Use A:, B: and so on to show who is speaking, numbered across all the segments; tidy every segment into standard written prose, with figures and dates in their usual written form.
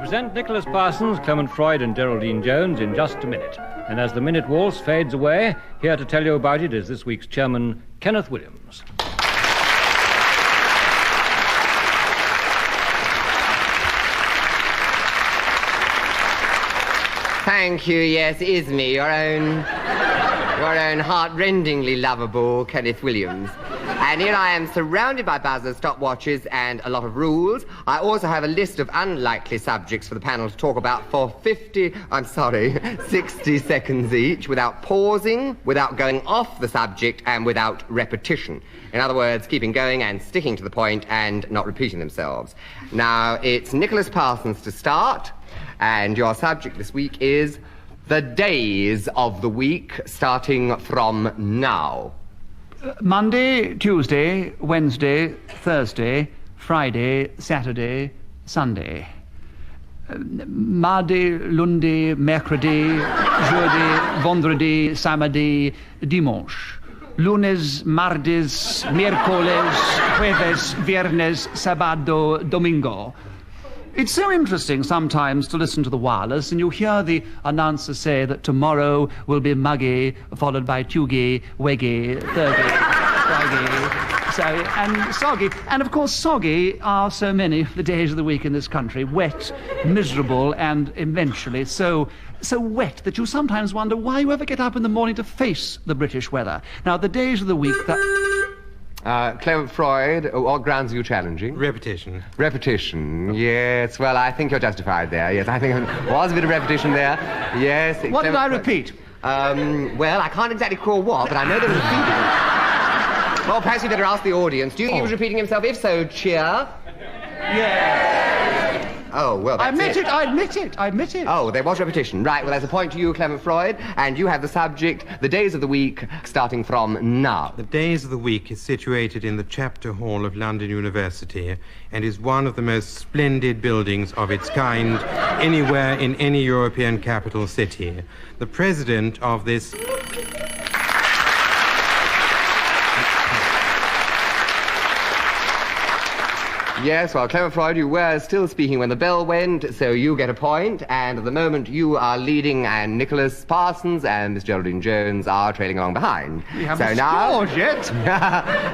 A: present Nicholas Parsons, Clement Freud and Geraldine Jones in just a minute. And as the minute waltz fades away, here to tell you about it is this week's chairman, Kenneth Williams.
B: Thank you, yes, it is me, your own heart-rendingly lovable Kenneth Williams. And here I am surrounded by buzzers, stopwatches, and a lot of rules. I also have a list of unlikely subjects for the panel to talk about for 60 seconds each, without pausing, without going off the subject, and without repetition. In other words, keeping going and sticking to the point and not repeating themselves. Now, it's Nicholas Parsons to start, and your subject this week is the days of the week starting from now.
C: Monday, Tuesday, Wednesday, Thursday, Friday, Saturday, Sunday. Mardi, lundi, mercredi, jeudi, vendredi, samedi, dimanche. Lunes, martes, miércoles, jueves, viernes, sábado, domingo. It's so interesting sometimes to listen to the wireless and you hear the announcer say that tomorrow will be muggy, followed by tuggy, weggy, thurgy, swaggy, and soggy. And of course soggy are so many of the days of the week in this country. Wet, miserable, and eventually so wet that you sometimes wonder why you ever get up in the morning to face the British weather. Now, the days of the week that...
B: Clement Freud, what grounds are you challenging?
D: Repetition.
B: Repetition, yes. Well, I think you're justified there. Yes, I think there was a bit of repetition there. Yes.
C: What did I repeat?
B: Well, I can't exactly recall what, but I know there was a feeling. Well, perhaps you better ask the audience. Do you think he was repeating himself? If so, cheer.
C: Yeah.
B: Oh, well, that's
C: I admit it.
B: Oh, there was repetition. Right, well, there's a point to you, Clement Freud, and you have the subject, the days of the week, starting from now.
D: The days of the week is situated in the Chapter Hall of London University and is one of the most splendid buildings of its kind anywhere in any European capital city. The president of this...
B: Yes, well, Clement Freud, you were still speaking when the bell went, so you get a point, and at the moment you are leading, and Nicholas Parsons and Miss Geraldine Jones are trailing along behind.
C: We haven't scored yet.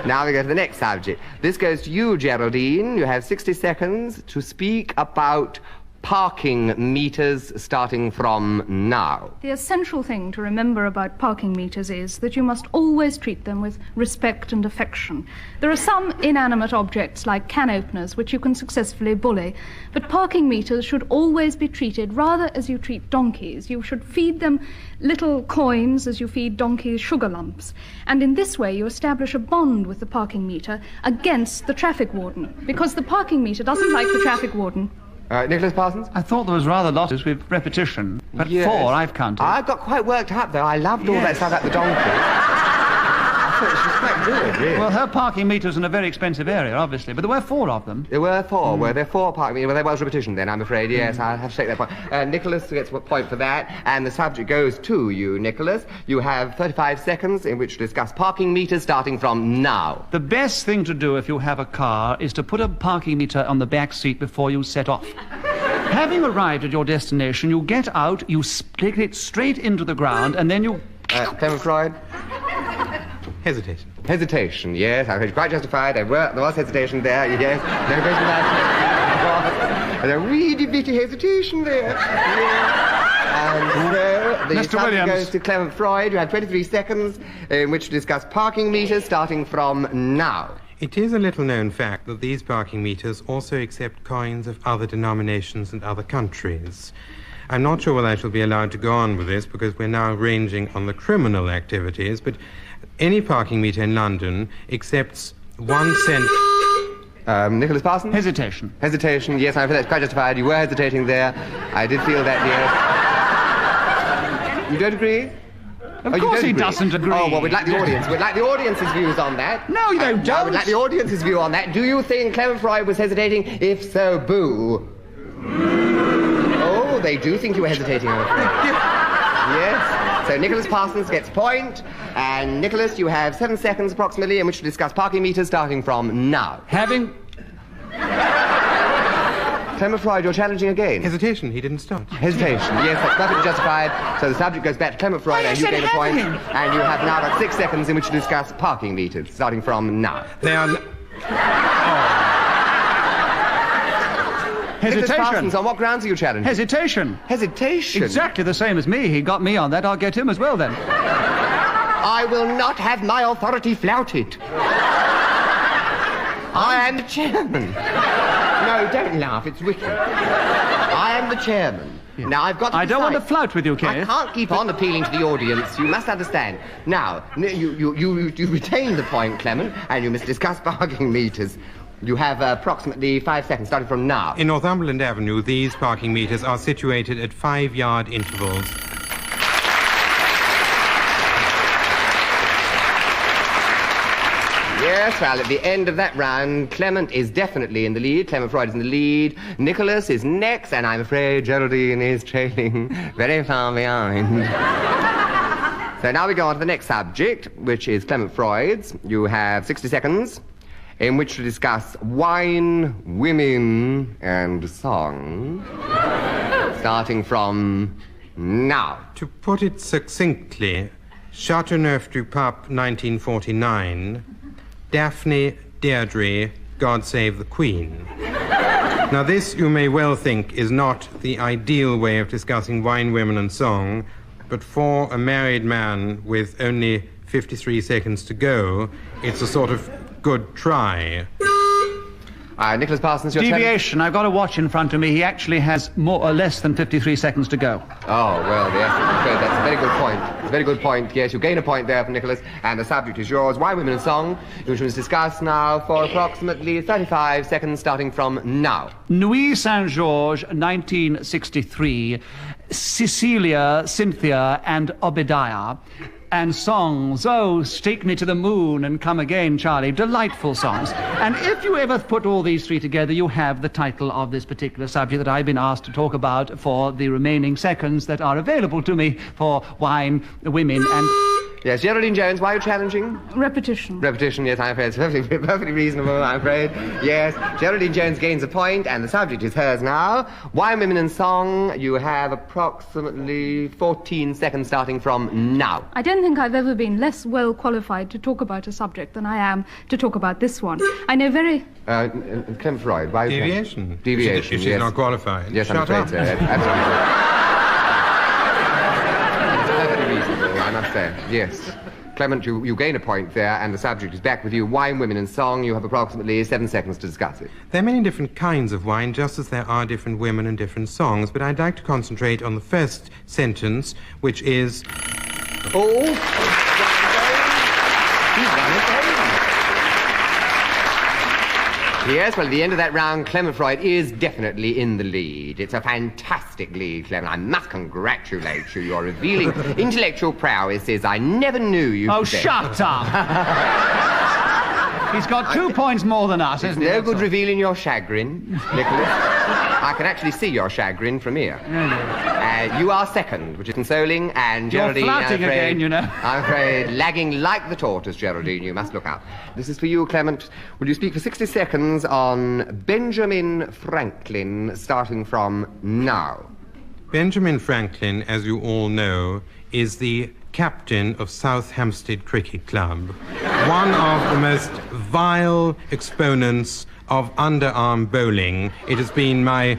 B: Now we go to the next subject. This goes to you, Geraldine. You have 60 seconds to speak about parking meters starting from now.
E: The essential thing to remember about parking meters is that you must always treat them with respect and affection. There are some inanimate objects like can openers which you can successfully bully, but parking meters should always be treated rather as you treat donkeys. You should feed them little coins as you feed donkeys sugar lumps. And in this way you establish a bond with the parking meter against the traffic warden, because the parking meter doesn't like the traffic warden.
B: Nicholas Parsons?
C: I thought there was rather lots with repetition, but
B: yes.
C: 4 I've counted.
B: I got quite worked up, though. I loved all that stuff about the donkey. I thought she was quite good, really.
C: Well, her parking meter's in a very expensive area, obviously, but there were 4 of them.
B: There were 4. Were there 4 parking meters? Well, there was repetition then, I'm afraid. Yes, I'll have to take that point. Nicholas gets a point for that, and the subject goes to you, Nicholas. You have 35 seconds in which to discuss parking meters starting from now.
C: The best thing to do if you have a car is to put a parking meter on the back seat before you set off. Having arrived at your destination, you get out, you stick it straight into the ground, and then you...
B: Clement Freud?
D: Hesitation.
B: Hesitation, yes. I was quite justified. There was hesitation there, yes. No question about it. A really bitty hesitation there. Yes. And so, the subject goes to Clement Freud. You have 23 seconds in which to discuss parking meters starting from now.
D: It is a little-known fact that these parking meters also accept coins of other denominations and other countries. I'm not sure whether I shall be allowed to go on with this because we're now ranging on the criminal activities, but any parking meter in London accepts 1 cent...
B: Nicholas Parsons?
C: Hesitation.
B: Hesitation, yes, I'm quite justified. You were hesitating there. I did feel that, yes. You don't agree?
C: Of course he doesn't agree.
B: Oh, well, we'd like the audience. We'd like the audience's views on that.
C: No, you don't.
B: We'd like the audience's view on that. Do you think Clement Freud was hesitating? If so, boo. Oh, they do think you were hesitating, I'm afraid. Yes. So Nicholas Parsons gets a point. And Nicholas, you have 7 seconds approximately in which to discuss parking meters starting from now.
C: Having
B: Clement Freud, you're challenging again.
D: Hesitation, he didn't start.
B: Hesitation, yes, that's perfectly justified. So the subject goes back to Clement Freud, and you gain a point. And you have now got 6 seconds in which to discuss parking meters, starting from now.
D: They are...
B: Nicholas
C: Hesitation.
B: Parsons, on what grounds are you challenging?
C: Hesitation.
B: Hesitation?
C: Exactly the same as me. He got me on that. I'll get him as well then.
B: I will not have my authority flouted. I am the chairman. No, don't laugh, it's wicked. I am the chairman. Yeah. Now, I've got to
C: I don't
B: decide.
C: want to flout with you,
B: I
C: Kenneth.
B: can't keep on appealing to the audience. You must understand. Now, you retain the point, Clement, and you must discuss parking meters. You have approximately 5 seconds, starting from now.
D: In Northumberland Avenue, these parking meters are situated at 5-yard intervals.
B: Yes, well, at the end of that round, Clement is definitely in the lead. Clement Freud is in the lead. Nicholas is next, and I'm afraid Geraldine is trailing very far behind. So now we go on to the next subject, which is Clement Freud's. You have 60 seconds in which to discuss wine, women, and song, starting from now.
D: To put it succinctly, Chateauneuf-du-Pape, 1949, Daphne, Deirdre, God Save the Queen. Now this, you may well think, is not the ideal way of discussing wine, women, and song, but for a married man with only 53 seconds to go, it's a sort of good try.
B: Nicholas Parsons, your turn.
C: Deviation. I've got a watch in front of me. He actually has more or less than 53 seconds to go.
B: Oh, well, yes, that's a very good point. It's a very good point. Yes, you gain a point there for Nicholas, and the subject is yours. Why Women and Song, which was discussed now for approximately 35 seconds, starting from now.
C: Nuit Saint-Georges, 1963. Cecilia, Cynthia, and Obadiah. And songs, oh, Take Me to the Moon and Come Again, Charlie. Delightful songs. And if you ever put all these three together, you have the title of this particular subject that I've been asked to talk about for the remaining seconds that are available to me for wine, women, and...
B: Yes, Geraldine Jones, why are you challenging?
E: Repetition.
B: Repetition, yes, I'm afraid it's perfectly reasonable, I'm afraid. Yes, Geraldine Jones gains a point, and the subject is hers now. Wine, Women and Song, you have approximately 14 seconds starting from now.
E: I don't think I've ever been less well qualified to talk about a subject than I am to talk about this one. I know very...
B: Clement Freud, why are you...
D: Deviation.
B: Deviation,
D: She's
B: yes.
D: not qualified.
B: Yes,
D: Shut
B: I'm afraid
D: up.
B: so. That's absolutely perfectly reasonable, I must say. Yes. Clement, you gain a point there, and the subject is back with you. Wine, Women and Song, you have approximately 7 seconds to discuss it.
D: There are many different kinds of wine, just as there are different women and different songs, but I'd like to concentrate on the first sentence, which is...
B: Oh! He's won again. Yes, well, at the end of that round, Clement Freud is definitely in the lead. It's a fantastic lead, Clement. I must congratulate you. You're revealing intellectual prowesses I never knew you
C: Oh,
B: possessed.
C: shut up! He's got 2 points more than us, isn't he?
B: No good revealing your chagrin, Nicholas. I can actually see your chagrin from here. You are second, which is consoling, and
C: You're
B: Geraldine,
C: flouting again, you know.
B: I'm afraid, lagging like the tortoise, Geraldine. You must look out. This is for you, Clement. Will you speak for 60 seconds on Benjamin Franklin, starting from now?
D: Benjamin Franklin, as you all know, is the captain of South Hampstead Cricket Club, one of the most vile exponents of underarm bowling. It has been my...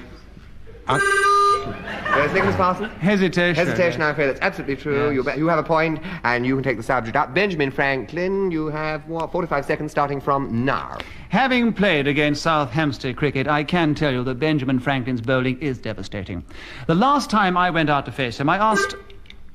B: There's Nicholas Parsons.
C: Hesitation.
B: Hesitation, I'm afraid that's absolutely true.
C: Yes.
B: You have a point, and you can take the subject up. Benjamin Franklin, you have, 45 seconds starting from now.
C: Having played against South Hampstead Cricket, I can tell you that Benjamin Franklin's bowling is devastating. The last time I went out to face him, I asked...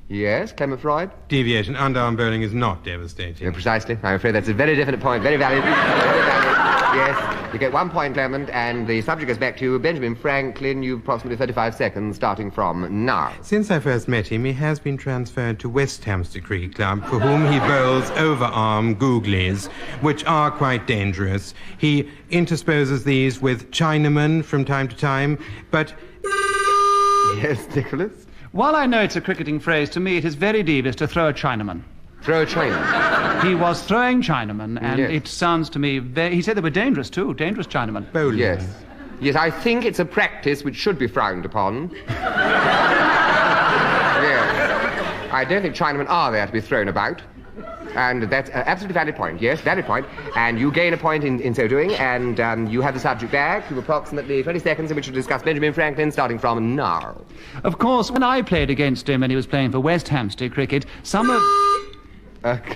B: Yes, Clement Freud?
D: Deviation. Underarm bowling is not devastating.
B: Yeah, precisely. I'm afraid that's a very definite point. Very valid. Very valid. Yes, you get 1 point, Clement, and the subject goes back to you. Benjamin Franklin, you've approximately 35 seconds starting from now.
D: Since I first met him, he has been transferred to West Hampstead Cricket Club, for whom he bowls overarm googlies, which are quite dangerous. He interposes these with Chinamen from time to time, but...
B: Yes, Nicholas?
C: While I know it's a cricketing phrase, to me it is very devious to throw a Chinaman.
B: Throw a Chinaman.
C: He was throwing Chinamen, and
B: Yes.
C: it sounds to me very... He said they were dangerous, too. Dangerous Chinamen.
D: bowling.
B: Yes. Yes, I think it's a practice which should be frowned upon. Yes. I don't think Chinamen are there to be thrown about. And that's an absolutely valid point. Yes, valid point. And you gain a point in so doing, and you have the subject back. You have approximately 20 seconds in which to discuss Benjamin Franklin, starting from now.
C: Of course, when I played against him and he was playing for West Hampstead Cricket, some of...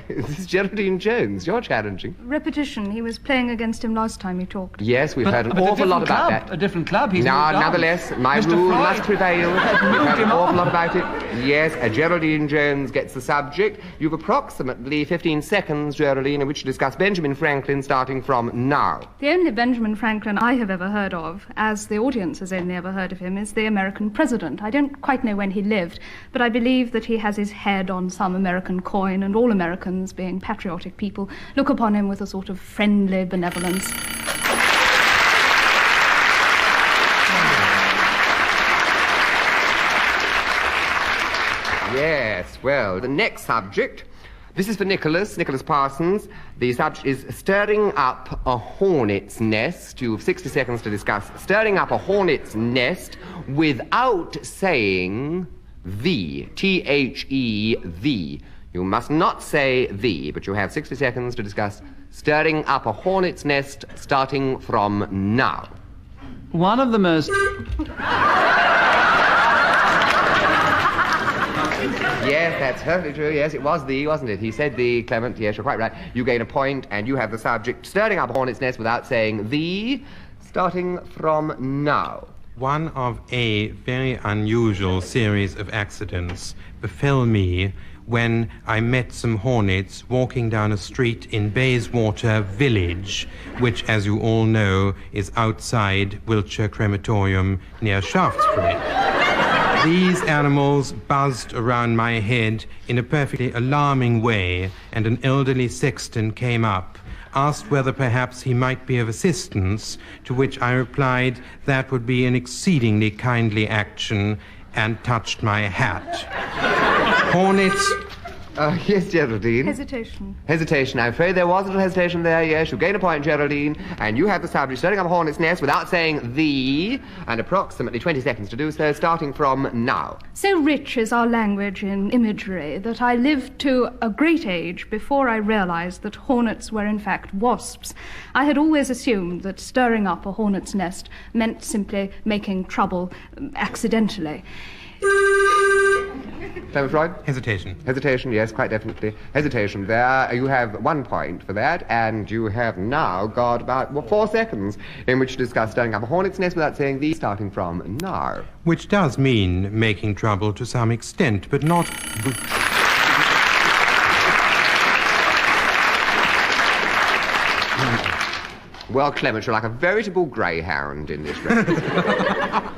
B: This is Geraldine Jones. You're challenging.
E: Repetition. He was playing against him last time you talked.
B: Yes, we've heard an awful lot about that.
C: A different club. He's
B: No,
C: moved on.
B: nonetheless, my
C: Mr.
B: rule
C: Freud
B: must prevail. We've heard an
C: him
B: awful
C: on.
B: lot about it. Yes, Geraldine Jones gets the subject. You've approximately 15 seconds, Geraldine, in which to discuss Benjamin Franklin, starting from now.
E: The only Benjamin Franklin I have ever heard of, as the audience has only ever heard of him, is the American president. I don't quite know when he lived, but I believe that he has his head on some American coin, and all Americans, being patriotic people, look upon him with a sort of friendly benevolence.
B: Yes, well, the next subject, this is for Nicholas Parsons. The subject is stirring up a hornet's nest. You have 60 seconds to discuss stirring up a hornet's nest without saying the, T-H-E, the. You must not say the, but you have 60 seconds to discuss stirring up a hornet's nest, starting from now.
C: One of the most...
B: Yes, that's perfectly true. Yes, it was the, wasn't it? He said the, Clement. Yes, you're quite right. You gain a point, and you have the subject stirring up a hornet's nest without saying the, starting from now.
D: One of a very unusual series of accidents befell me when I met some hornets walking down a street in Bayswater Village, which, as you all know, is outside Wiltshire Crematorium near Shaftesbury. These animals buzzed around my head in a perfectly alarming way, and an elderly sexton came up, asked whether perhaps he might be of assistance, to which I replied that would be an exceedingly kindly action, and touched my hat. Hornets...
B: Yes, Geraldine.
E: Hesitation.
B: I'm afraid there was a little hesitation there, yes. You gain a point, Geraldine, and you have the subject stirring up a hornet's nest without saying the, and approximately 20 seconds to do so, starting from now.
E: So rich is our language in imagery that I lived to a great age before I realized that hornets were in fact wasps. I had always assumed that stirring up a hornet's nest meant simply making trouble accidentally.
B: Clement Freud?
D: Hesitation.
B: Hesitation, yes, quite definitely. Hesitation there. You have 1 point for that, and you have now got about 4 seconds in which to discuss stirring up a hornet's nest without saying the, starting from now.
D: Which does mean making trouble to some extent, but not...
B: Well, Clement, you're like a veritable greyhound in this race.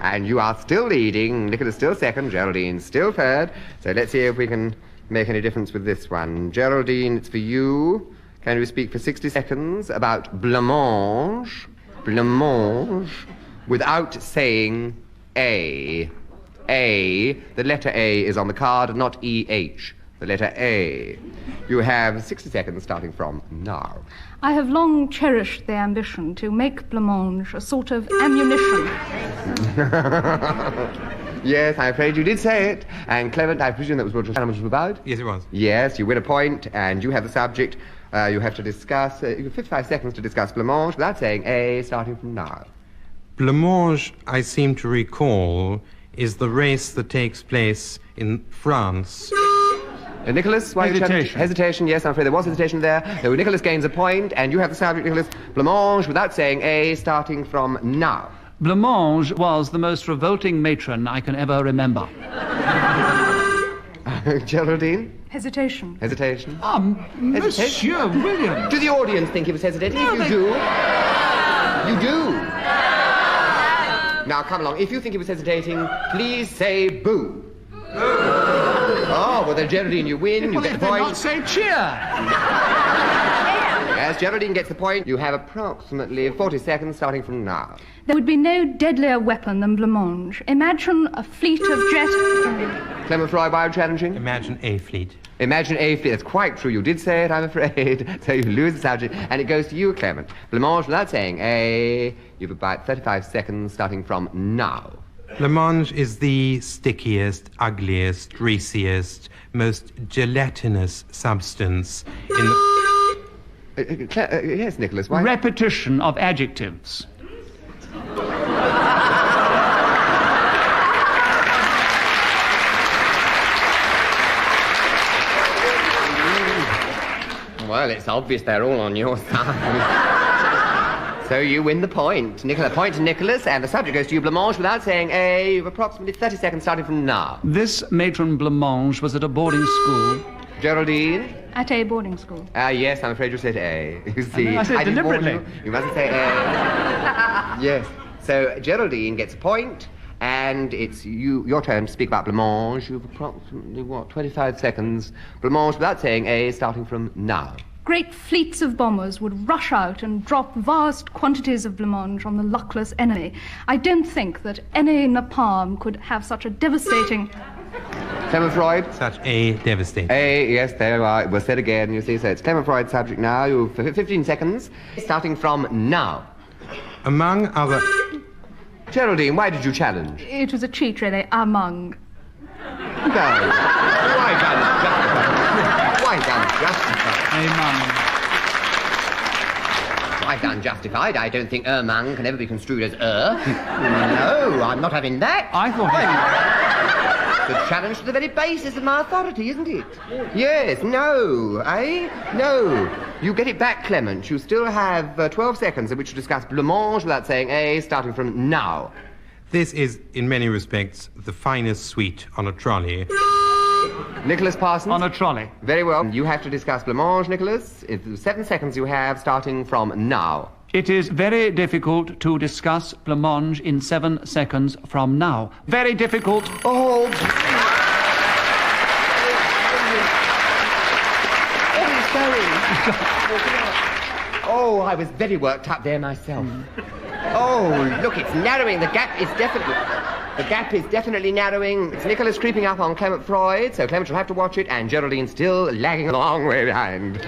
B: And you are still leading. Nicholas still second. Geraldine still third. So let's see if we can make any difference with this one. Geraldine, it's for you. Can you speak for 60 seconds about blancmange? Blancmange. Without saying A. A. The letter A is on the card, not E-H. The letter A. You have 60 seconds starting from now.
E: I have long cherished the ambition to make blancmange a sort of ammunition.
B: Yes, I'm afraid you did say it. And Clement, I presume that was what your challenge was about?
D: Yes, it was.
B: Yes, you win a point, and you have the subject. You have to discuss, you have 55 seconds to discuss blancmange without saying A, starting from now.
D: Blancmange, I seem to recall, is the race that takes place in France.
B: Nicholas, why
C: Hesitation.
B: Hesitation, yes, I'm afraid there was hesitation there. So Nicholas gains a point, and you have the subject, Nicholas. Blancmange, without saying A, starting from now.
C: Blancmange was the most revolting matron I can ever remember.
B: Geraldine?
E: Hesitation.
B: Hesitation?
C: Monsieur Williams.
B: Do the audience think he was hesitating?
C: No,
B: if you do, you do. Now, come along. If you think he was hesitating, please say boo. Oh, well then, Geraldine, you win. You get the
C: Well,
B: point.
C: not say cheer.
B: As Geraldine gets the point, you have approximately 40 seconds starting from now.
E: There would be no deadlier weapon than blancmange. Imagine a fleet of jet...
B: Clement Freud, why are you challenging?
D: Imagine a fleet.
B: Imagine a fleet. That's quite true. You did say it, I'm afraid. So you lose the subject, and it goes to you, Clement. Blancmange, without saying a... You've about 35 seconds starting from now.
D: Blancmange is the stickiest, ugliest, greasiest, most gelatinous substance in the...
B: Yes, Nicholas, why?
C: Repetition of adjectives.
B: Well, it's obvious they're all on your side. So you win the point. Point to Nicholas, and the subject goes to you, blancmange, without saying a... You've approximately 30 seconds starting from now.
C: This matron blancmange was at a boarding school.
B: Geraldine?
E: At a boarding school.
B: Yes, I'm afraid you said A. You see,
C: I said
B: didn't warn
C: deliberately.
B: You mustn't say A. Yes. So Geraldine gets a point, and it's your turn to speak about blancmange. You've approximately, 25 seconds. Blancmange, without saying A, starting from now.
E: Great fleets of bombers would rush out and drop vast quantities of blancmange on the luckless enemy. I don't think that any napalm could have such a devastating...
B: Clement Freud?
D: such a devastating.
B: A, yes, there you are. It was said again, you see. So it's Clement Freud's subject now. You've 15 seconds, starting from now.
D: Among other...
B: Geraldine, why did you challenge?
E: It was a cheat, really, among.
B: No. Why done justified? Why done justified? Why done justified? I don't think among can ever be construed as No, I'm not having that.
C: I thought...
B: The challenge to the very basis of my authority, isn't it? Yes, no, eh? No. You get it back, Clement. You still have 12 seconds in which to discuss blancmange without saying A, starting from now.
D: This is, in many respects, the finest suite on a trolley.
B: Nicholas Parsons?
C: On a trolley.
B: Very well. You have to discuss blancmange, Nicholas. It's 7 seconds you have, starting from now.
C: It is very difficult to discuss blancmange in 7 seconds from now. Very difficult.
B: Oh, Oh, I was very worked up there myself. Oh, look, it's narrowing. The gap is definitely narrowing. It's Nicholas creeping up on Clement Freud, so Clement will have to watch it, and Geraldine still lagging a long way behind.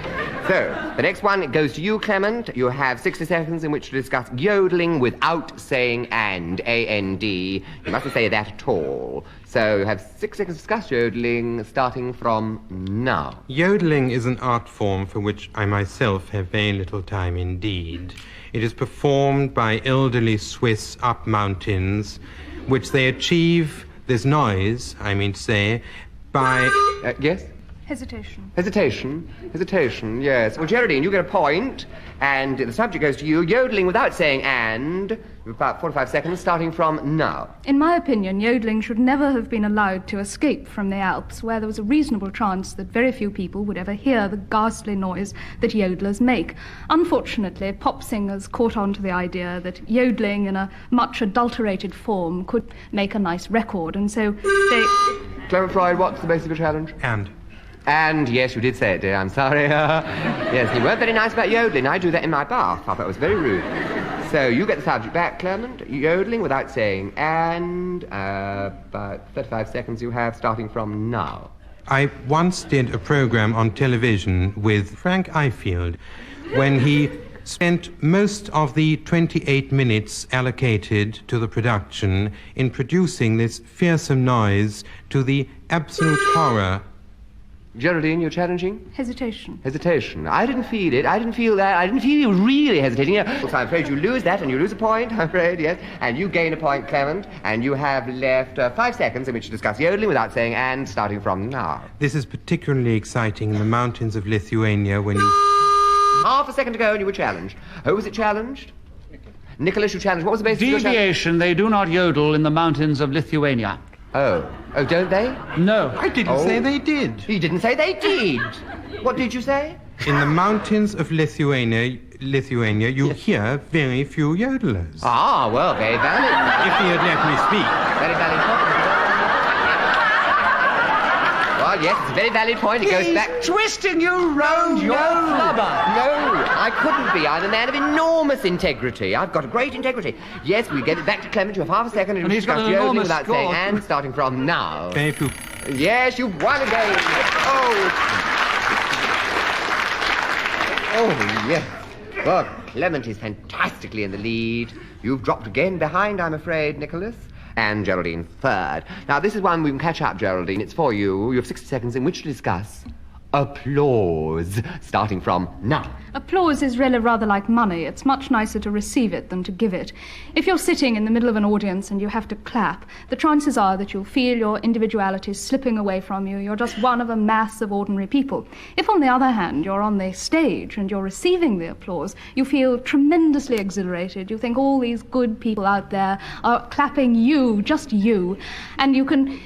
B: So, the next one goes to you, Clement. You have 60 seconds in which to discuss yodeling without saying and, A-N-D. You mustn't say that at all. So, you have 6 seconds to discuss yodeling, starting from now.
D: Yodeling is an art form for which I myself have very little time indeed. It is performed by elderly Swiss up mountains, which they achieve this noise, I mean to say, by...
B: Yes? Hesitation, yes. Well, Geraldine, you get a point, and the subject goes to you, yodeling without saying and, about 45 seconds, starting from now.
E: In my opinion, yodeling should never have been allowed to escape from the Alps, where there was a reasonable chance that very few people would ever hear the ghastly noise that yodelers make. Unfortunately, pop singers caught on to the idea that yodeling in a much adulterated form could make a nice record, and so they...
B: Clement Freud, what's the basis of your challenge? And, yes, you did say it, dear, I'm sorry. Yes, you weren't very nice about yodeling. I do that in my bath. I thought it was very rude. So, you get the subject back, Clement. Yodeling without saying and, about 35 seconds you have, starting from now.
D: I once did a program on television with Frank Ifield when he spent most of the 28 minutes allocated to the production in producing this fearsome noise to the absolute horror.
B: Geraldine, you're challenging?
E: Hesitation.
B: I didn't feel it. I didn't feel that. I didn't feel you really hesitating. So I'm afraid you lose that, and you lose a point, I'm afraid, yes. And you gain a point, Clement, and you have left 5 seconds in which to discuss yodeling without saying and, starting from now.
D: This is particularly exciting in the mountains of Lithuania when you...
B: Half a second to go and you were challenged. Who was it challenged? Nicholas, you challenged. What was the basis of your challenge?
C: Deviation. They do not yodel in the mountains of Lithuania.
B: Oh, don't they?
C: No.
D: I didn't say they did.
B: He didn't say they did. What did you say?
D: In the mountains of Lithuania, you hear very few yodelers.
B: Ah, well, very valid.
D: If he had let me speak.
B: Very valid point. Well, yes, it's a very valid point. It goes back...
C: Twisting you round your flubber.
B: No, I couldn't be. I'm a man of enormous integrity. I've got a great integrity. Yes, we get it back to Clement. You have half a second
C: And he's got an
B: discuss
C: enormous
B: without
C: score.
B: saying and starting from now.
D: Very few.
B: Yes, you've won again. Oh, yes. Well, Clement is fantastically in the lead. You've dropped again behind, I'm afraid, Nicholas. And Geraldine third. Now, this is one we can catch up, Geraldine. It's for you. You have 60 seconds in which to discuss applause, starting from now.
E: Applause is really rather like money. It's much nicer to receive it than to give it. If you're sitting in the middle of an audience and you have to clap, the chances are that you'll feel your individuality slipping away from you. You're just one of a mass of ordinary people. If, on the other hand, you're on the stage and you're receiving the applause, you feel tremendously exhilarated. You think all these good people out there are clapping you, just you, and you can...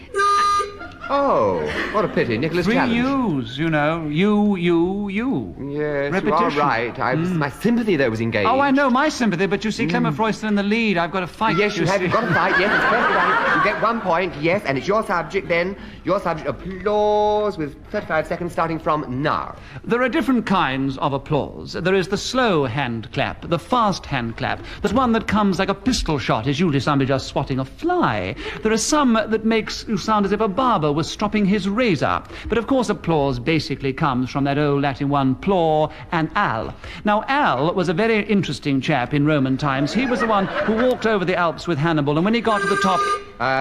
B: Oh, what a pity. Nicholas
C: Three
B: challenge.
C: U's, you know. You.
B: Yes,
C: Repetition.
B: you are right. My sympathy, though, was engaged.
C: Oh, I know my sympathy, but you see, Clement Freud's still in the lead. I've got to fight.
B: Yes, you have.
C: see.
B: You've got to fight. Yes, it's perfectly right. You get 1 point. Yes, and it's your subject then. Your subject, applause, with 35 seconds starting from now.
C: There are different kinds of applause. There is the slow hand clap, the fast hand clap. There's one that comes like a pistol shot. It's usually somebody just swatting a fly. There are some that makes you sound as if a barber was stropping his razor. But of course applause basically comes from that old Latin one, plor and al. Now Al was a very interesting chap in Roman times. He was the one who walked over the Alps with Hannibal, and when he got to the top...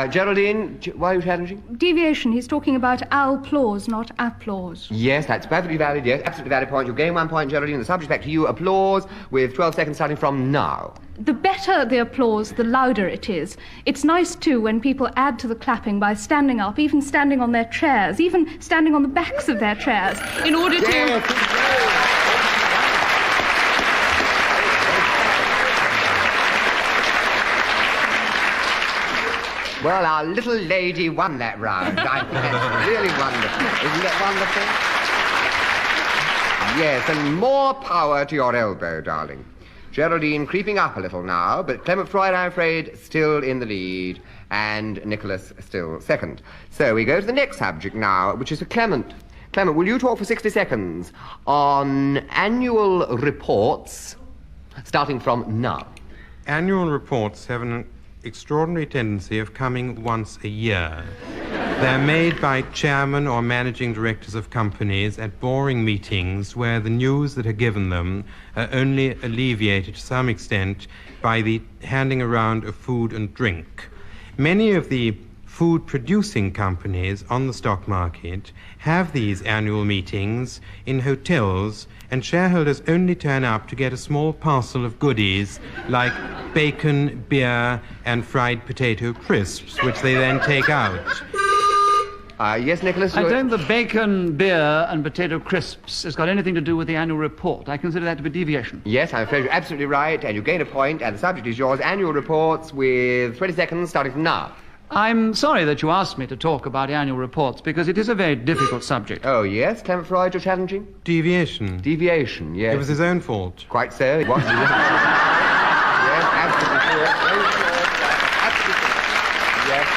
B: Geraldine, why are you challenging?
E: Deviation. He's talking about applause, not applause.
B: Yes, that's perfectly valid. Yes, absolutely valid point. You gain 1 point, Geraldine. The subject back to you. Applause with 12 seconds starting from now.
E: The better the applause, the louder it is. It's nice, too, when people add to the clapping by standing up, even standing on their chairs, even standing on the backs of their chairs, in order to...
B: Yes, well, our little lady won that round. I think that's really wonderful. Isn't that wonderful? Yes, and more power to your elbow, darling. Geraldine creeping up a little now, but Clement Freud, I'm afraid, still in the lead, and Nicholas still second. So we go to the next subject now, which is for Clement. Clement, will you talk for 60 seconds on annual reports, starting from now?
D: Annual reports have an extraordinary tendency of coming once a year. They're made by chairmen or managing directors of companies at boring meetings where the news that are given them are only alleviated to some extent by the handing around of food and drink. Many of the food-producing companies on the stock market have these annual meetings in hotels, and shareholders only turn up to get a small parcel of goodies like bacon, beer, and fried potato crisps, which they then take out.
B: Yes, Nicholas?
C: I don't think the bacon, beer, and potato crisps has got anything to do with the annual report. I consider that to be deviation.
B: Yes, I'm afraid you're absolutely right, and you gain a point, and the subject is yours. Annual reports with 20 seconds starting from now.
C: I'm sorry that you asked me to talk about annual reports, because it is a very difficult subject.
B: Oh, yes, Clement Freud, you're challenging?
D: Deviation.
B: Deviation, yes.
D: It was his own fault.
B: Quite so, it was. Yes, absolutely true. Absolutely true. Yes,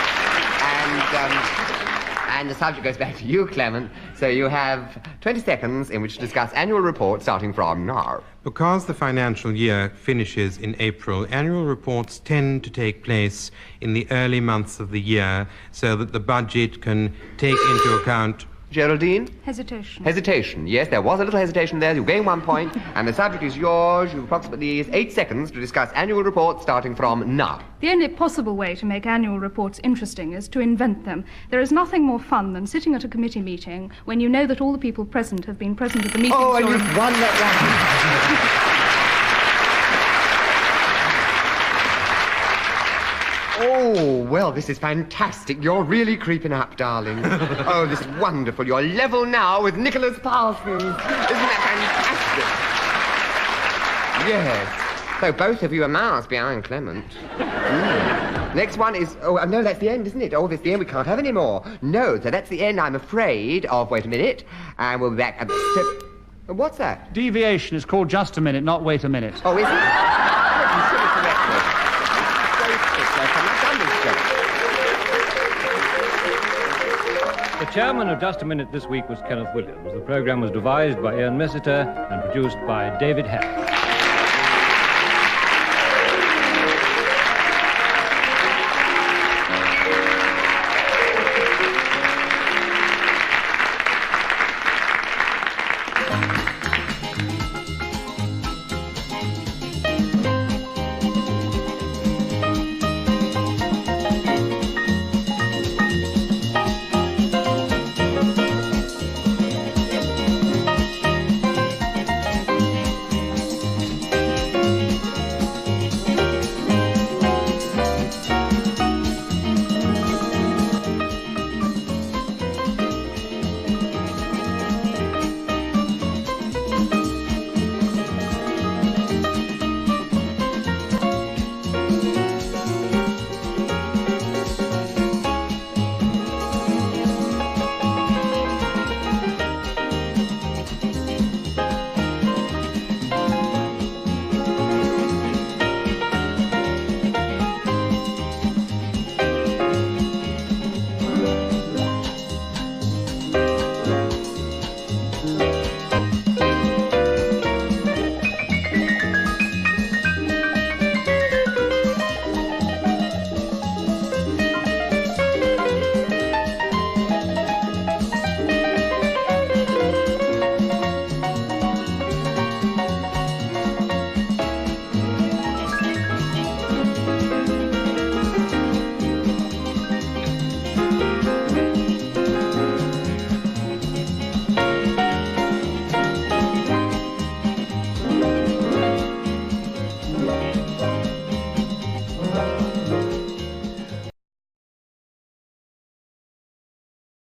B: and the subject goes back to you, Clement. So you have 20 seconds in which to discuss annual reports starting from now.
D: Because the financial year finishes in April, annual reports tend to take place in the early months of the year so that the budget can take into account...
B: Geraldine?
E: Hesitation.
B: Hesitation. Yes, there was a little hesitation there. You gain 1 point, and the subject is yours. You've approximately 8 seconds to discuss annual reports starting from now.
E: The only possible way to make annual reports interesting is to invent them. There is nothing more fun than sitting at a committee meeting when you know that all the people present have been present at the meeting.
B: Oh, and you've won that round. Oh, well, this is fantastic. You're really creeping up, darling. Oh, this is wonderful. You're level now with Nicholas Parsons. Isn't that fantastic? Yes. So both of you are miles behind Clement. Next one is... Oh, no, that's the end, isn't it? Oh, that's the end. We can't have any more. No, so that's the end, I'm afraid, of... Wait a minute. And we'll be back at... What's that?
C: Deviation is called just a minute, not wait a minute.
B: Oh, is it?
A: chairman of Just a Minute this week was Kenneth Williams. The program was devised by Ian Messiter and produced by David Hare.